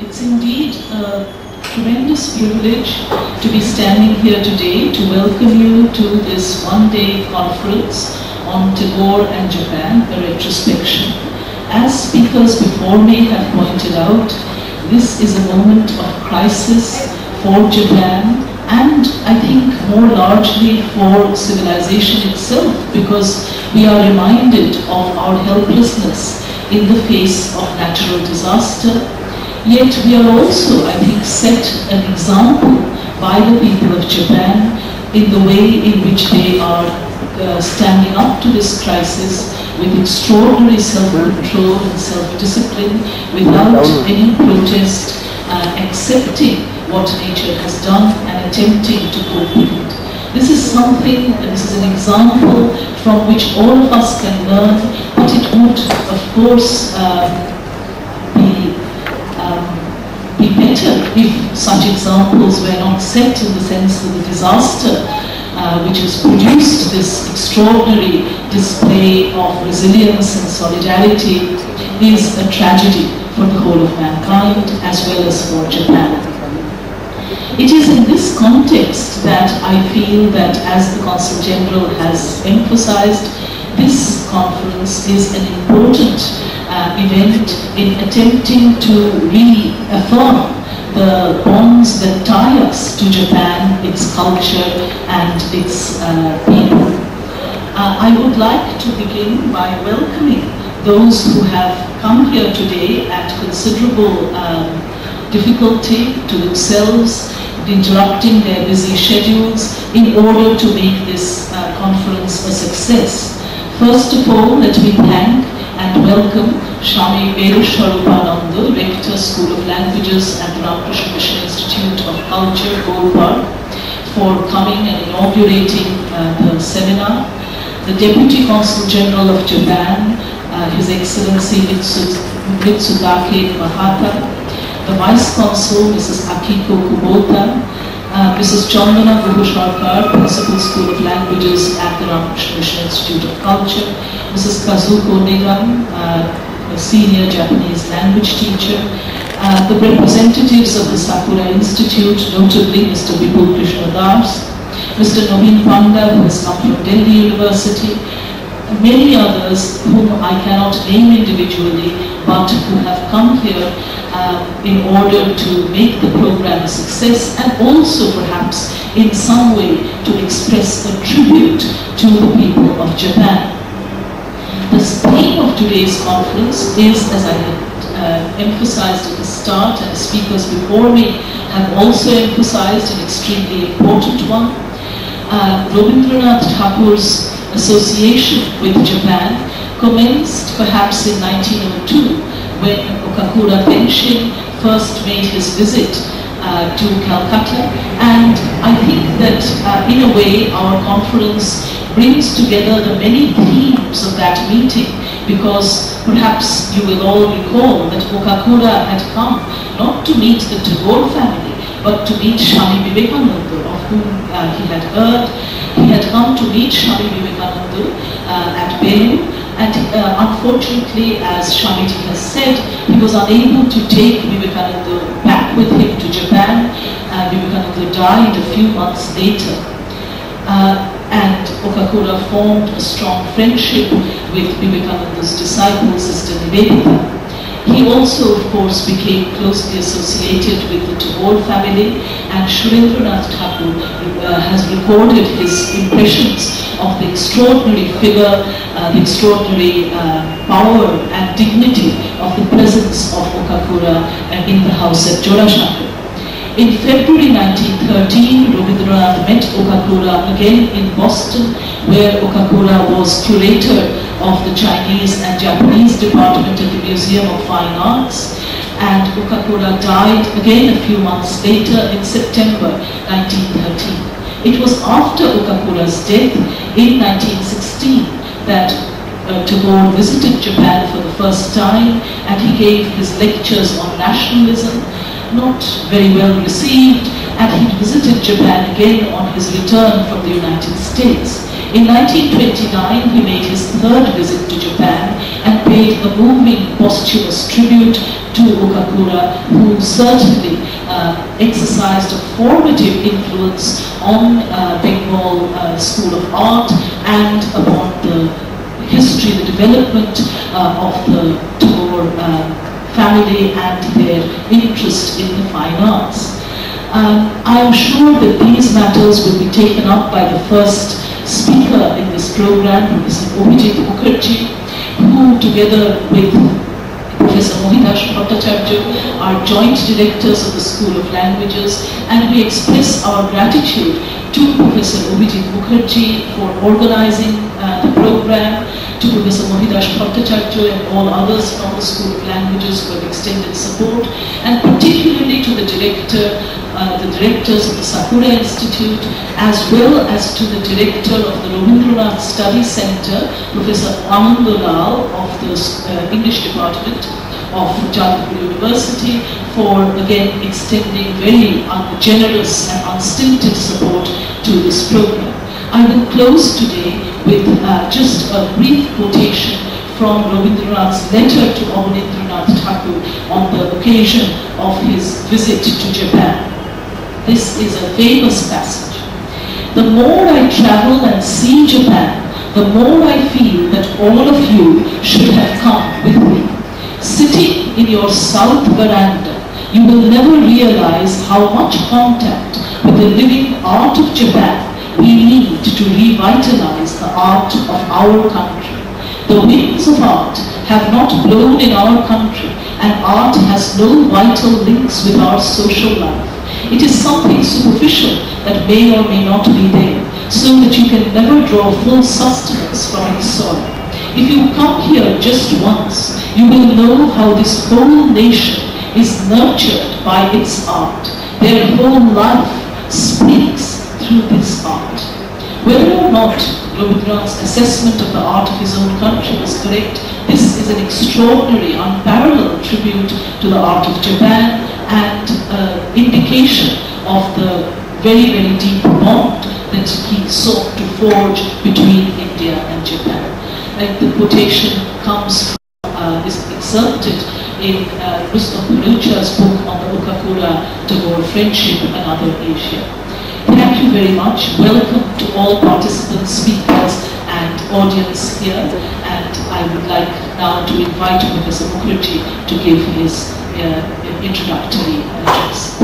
It's indeed a tremendous privilege to be standing here today to welcome you to this one-day conference on Tagore and Japan, a retrospection. As speakers before me have pointed out, this is a moment of crisis for Japan and I think more largely for civilization itself, because we are reminded of our helplessness in the face of natural disaster. Yet we are also, I think, set an example by the people of Japan in the way in which they are standing up to this crisis with extraordinary self-control and self-discipline, without any protest, accepting what nature has done and attempting to cope with it. This is something, this is an example from which all of us can learn, but it would, of course, be better if such examples were not set, in the sense that the disaster which has produced this extraordinary display of resilience and solidarity is a tragedy for the whole of mankind as well as for Japan. It is in this context that I feel that, as the Consul General has emphasized, this conference is an important event in attempting to reaffirm the bonds that tie us to Japan, its culture and its people. I would like to begin by welcoming those who have come here today at considerable difficulty to themselves, interrupting their busy schedules in order to make this conference a success. First of all, let me thank and welcome Swami Veluswarupananda, Rector, School of Languages at the Ramakrishna Mission Institute of Culture, Gold Park, for coming and inaugurating the seminar. The Deputy Consul General of Japan, His Excellency Mitsutake Mahata, the Vice Consul, Mrs. Akiko Kubota, Mrs. Chandana Gurusharkar, Principal School of Languages at the Ramakrishna Mission Institute of Culture, Mrs. Kazuko Nigam, a senior Japanese language teacher, the representatives of the Sakura Institute, notably Mr. Vipul Krishna Das, Mr. Naveen Panda, who has come from Delhi University, many others whom I cannot name individually, but who have come here in order to make the program a success, and also perhaps in some way to express a tribute to the people of Japan. The theme of today's conference is, as I had emphasized at the start, and the speakers before me have also emphasized, an extremely important one. Rabindranath Tagore's association with Japan commenced perhaps in 1902, when Okakura Tenshin first made his visit to Calcutta, and I think that in a way our conference brings together the many themes of that meeting, because perhaps you will all recall that Okakura had come not to meet the Tagore family, but to meet Swami Vivekananda, of whom he had heard. He had come to meet Swami Vivekananda at Belu, and unfortunately, as Swamiji has said, he was unable to take Vivekananda back with him to Japan. Vivekananda died a few months later. And Okakura formed a strong friendship with Vivekananda's disciple, Sister Nivedita. He also, of course, became closely associated with the Tagore family, and Rabindranath Tagore has recorded his impressions of the extraordinary figure, the extraordinary power and dignity of the presence of Okakura in the house at Jodashankar. In February 1913, Rabindranath met Okakura again in Boston, where Okakura was curator of the Chinese and Japanese department at the Museum of Fine Arts, and Okakura died again a few months later in September 1913. It was after Okakura's death in 1916 that Tagore visited Japan for the first time, and he gave his lectures on nationalism, not very well received, and he visited Japan again on his return from the United States. In 1929, he made his third visit to Japan and paid a moving posthumous tribute to Okakura, who certainly exercised a formative influence on Bengal School of Art and upon the history, the development of the Tagore family and their interest in the fine arts. I am sure that these matters will be taken up by the first speaker in this program, Professor Abhijit Mukherjee, who together with Professor Mohitash Bhattacharya are joint directors of the School of Languages, and we express our gratitude to Professor Abhijit Mukherjee for organizing the program, to Professor Mohitash Bhattacharya and all others from the School of Languages who have extended support, and particularly to the directors of the Sakura Institute, as well as to the director of the Rabindranath Studies Centre, Professor Anandalal of the English Department of Jadavpur University, for again extending very generous and unstinted support to this program. I will close today with just a brief quotation from Rabindranath's letter to Rabindranath Tagore on the occasion of his visit to Japan. This is a famous passage. The more I travel and see Japan, the more I feel that all of you should have come with me. Sitting in your south veranda, you will never realize how much contact with the living art of Japan we need to revitalize the art of our country. The winds of art have not blown in our country, and art has no vital links with our social life. It is something superficial that may or may not be there, so that you can never draw full sustenance from its soil. If you come here just once, you will know how this whole nation is nurtured by its art. Their whole life springs through this art. Whether or not Rabindranath's assessment of the art of his own country was correct, this is an extraordinary, unparalleled tribute to the art of Japan and indication of the very, very deep bond that he sought to forge between India and Japan. And the quotation comes from, is excerpted in Rustam Bharucha's book on the Okakura-Tagore friendship and other Asia. Thank you very much. Welcome to all participants, speakers and audience here. And I would like now to invite Professor Mukherjee to give his introductory address.